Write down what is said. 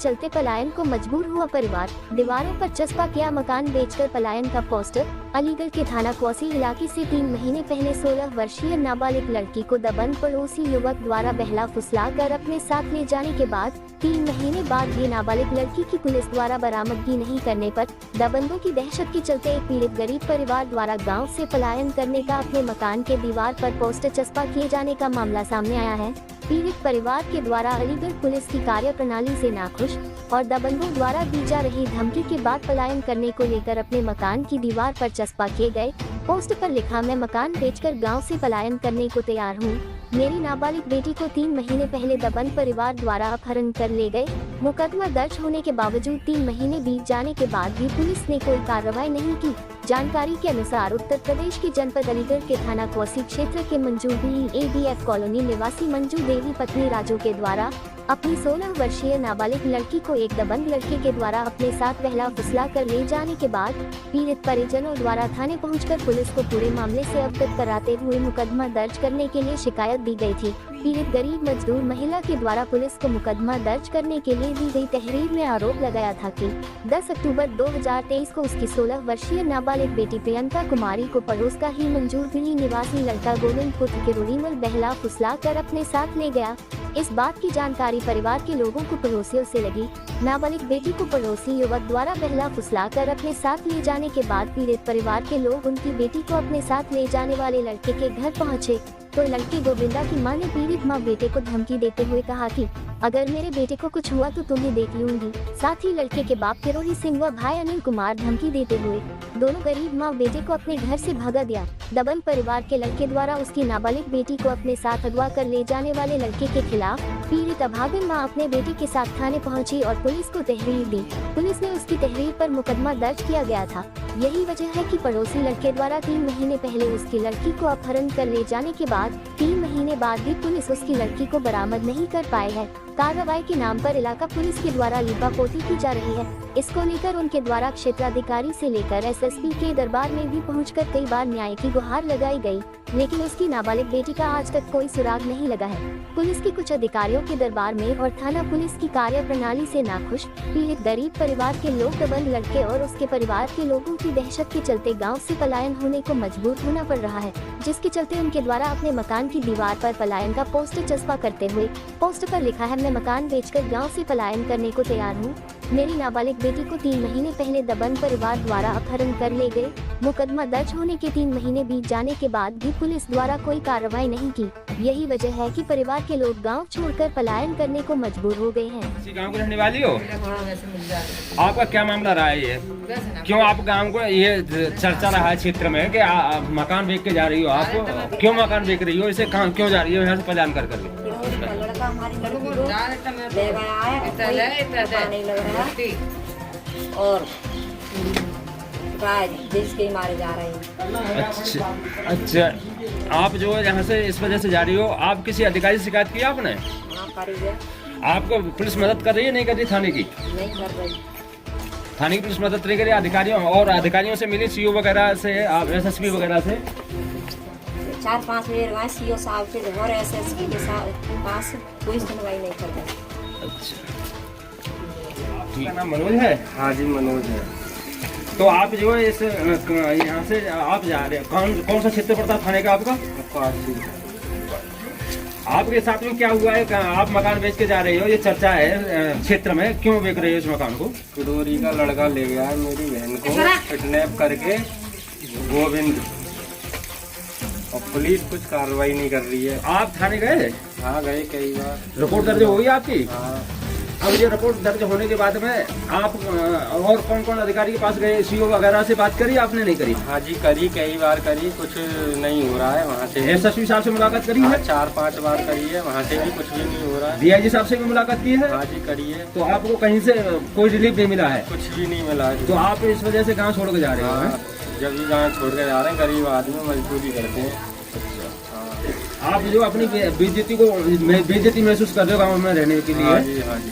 चलते पलायन को मजबूर हुआ परिवार। दीवारों पर चस्पा किया मकान बेचकर पलायन का पोस्टर। अलीगढ़ के थाना क्वासी इलाके से 3 महीने पहले 16 वर्षीय नाबालिग लड़की को दबंग पड़ोसी युवक द्वारा बहला फुसला कर अपने साथ ले जाने के बाद 3 महीने बाद भी नाबालिग लड़की की पुलिस द्वारा बरामदगी नहीं करने पर दबंगों की दहशत के चलते एक पीड़ित गरीब परिवार द्वारा गाँव से पलायन करने का अपने मकान के दीवार पर पोस्टर चस्पा किए जाने का मामला सामने आया है। पीड़ित परिवार के द्वारा अलीगढ़ पुलिस की कार्यप्रणाली से नाखुश और दबंगों द्वारा दी जा रही धमकी के बाद पलायन करने को लेकर अपने मकान की दीवार पर चस्पा किए गए पोस्ट पर लिखा, मैं मकान बेचकर गांव से पलायन करने को तैयार हूं। मेरी नाबालिग बेटी को 3 महीने पहले दबंग परिवार द्वारा अपहरण कर ले गए। मुकदमा दर्ज होने के बावजूद 3 महीने बीत जाने के बाद भी पुलिस ने कोई कार्रवाई नहीं की। जानकारी के अनुसार उत्तर प्रदेश के जनपद अलीगढ़ के थाना क्वासी क्षेत्र के मंजू ADF कॉलोनी निवासी मंजू देवी पत्नी राजू के द्वारा अपनी 16 वर्षीय नाबालिग लड़की को एक दबंग लड़के के द्वारा अपने साथ बहला फुसला कर ले जाने के बाद पीड़ित परिजनों द्वारा थाने पहुंचकर पुलिस को पूरे मामले से अवगत कराते हुए मुकदमा दर्ज करने के लिए शिकायत दी गई थी। पीड़ित गरीब मजदूर महिला के द्वारा पुलिस को मुकदमा दर्ज करने के लिए दी गई तहरीर में आरोप लगाया था कि 10 अक्टूबर 2023 को उसकी 16 वर्षीय नाबालिग बेटी प्रियंका कुमारी को पड़ोस का ही मंजूरगिरी निवासी लड़का गोविंद पुत्र के रुड़ीमल बहला फुसला कर अपने साथ ले गया। इस बात की जानकारी परिवार के लोगों को पड़ोसियों से लगी। नाबालिग बेटी को पड़ोसी युवक द्वारा बहला फुसला कर अपने साथ ले जाने के बाद पीड़ित परिवार के लोग उनकी बेटी को अपने साथ ले जाने वाले लड़के के घर पहुंचे तो लड़की गोविंदा की मां ने पीड़ित मां बेटे को धमकी देते हुए कहा कि अगर मेरे बेटे को कुछ हुआ तो तुम्हें देख लूंगी। साथ ही लड़के के बाप किरोही सिंह व भाई अनिल कुमार धमकी देते हुए दोनों गरीब मां बेटे को अपने घर से भगा दिया। दबंग परिवार के लड़के द्वारा उसकी नाबालिग बेटी को अपने साथ अगवा कर ले जाने वाले लड़के के खिलाफ पीड़ित अभागिन मां अपने बेटे के साथ थाने पहुंची और पुलिस को तहरीर दी। पुलिस ने उसकी तहरीर पर मुकदमा दर्ज किया गया था। यही वजह है कि पड़ोसी लड़के द्वारा 3 महीने पहले उसकी लड़की को अपहरण कर ले जाने के बाद 3 महीने बाद भी पुलिस उसकी लड़की को बरामद नहीं कर पाई है। कार्रवाई के नाम पर इलाका पुलिस के द्वारा लिपापोती की जा रही है। इसको लेकर उनके द्वारा क्षेत्राधिकारी से लेकर SSP के दरबार में भी पहुंचकर कई बार न्याय की गुहार लगाई गई, लेकिन उसकी नाबालिग बेटी का आज तक कोई सुराग नहीं लगा है। पुलिस के कुछ अधिकारियों के दरबार में और थाना पुलिस की कार्यप्रणाली से नाखुश पीड़ित गरीब परिवार के लोग दबंग लड़के और उसके परिवार के लोगों की दहशत के चलते गाँव से पलायन होने को मजबूर होना पड़ रहा है, जिसके चलते उनके द्वारा अपने मकान की दीवार पर पलायन का पोस्टर चस्पा करते हुए पोस्टर पर लिखा है, मैं मकान बेचकर गांव से पलायन करने को तैयार हूं। मेरी नाबालिग बेटी को 3 महीने पहले दबंग परिवार द्वारा अपहरण कर ले गए। मुकदमा दर्ज होने के 3 महीने बीत जाने के बाद भी पुलिस द्वारा कोई कार्रवाई नहीं की। यही वजह है कि परिवार के लोग गांव छोड़कर पलायन करने को मजबूर हो गए हैं। इसी गांव की रहने वाली हो? आपका क्या मामला रहा है ये? क्यों आप गांव को ये चर्चा रहा है क्षेत्र में कि मकान बेच के जा रही हो? आप क्यों मकान बेच रही हो? इसे कहाँ क्यों जा रही हो यहाँ से पलायन कर करके? लड़का हमारी लड़की को ले गया है, नहीं लग रहा और देश के मारे जा रहे हैं। अच्छा, आप जो है यहाँ से इस वजह से जा रही हो, आप किसी अधिकारी से शिकायत की आपने? हाँ, करी है। आपको पुलिस मदद कर रही है नहीं कर रही? थाने की नहीं कर रही। थाने की पुलिस मदद नहीं कर रही? अधिकारियों और अधिकारियों से मिली, CO वगैरह से, SSP वगैरह से? 4-5 बार CO साहब के और SSP के पास कोई सुनवाई नहीं कर रही। अच्छा, आपका नाम मनोज है? हाँ जी, मनोज है। तो आप जो है इस यहाँ से आप जा रहे हैं, कौन सा क्षेत्र पड़ता है थाने का आपका? आपके साथ में क्या हुआ है? आप मकान बेच के जा रहे हो, ये चर्चा है क्षेत्र में, क्यों बेच रहे हो इस मकान को? किडोरी का लड़का ले गया है मेरी बहन को किडनैप करके, गोविंद, और पुलिस कुछ कार्रवाई नहीं कर रही है। आप थाने गए? हाँ, गए कई बार। रिपोर्ट दर्ज हो गई आपकी? हाँ। अब ये रिपोर्ट दर्ज होने के बाद में आप और कौन कौन अधिकारी के पास गए? CO वगैरह से बात करी आपने? नहीं करी? हाँ जी, करी, कई बार करी, कुछ नहीं हो रहा है। वहाँ से SSP साहब से मुलाकात करी है? 4-5 बार करी है, वहाँ से भी कुछ भी नहीं हो रहा है। DIG साहब से भी मुलाकात की है? हाँ जी, करी है। तो आपको कहीं से कोई रिलीफ नहीं मिला है? कुछ भी नहीं मिला है। तो आप इस वजह से गाँव छोड़ के जा रहे हो? जब भी गाँव छोड़ के जा रहे हैं, गरीब आदमी मजदूरी करते हैं। आप जो अपनी बेइज्जती महसूस कर रहे हो गाँव में रहने के लिए? हाँ जी, हाँ जी।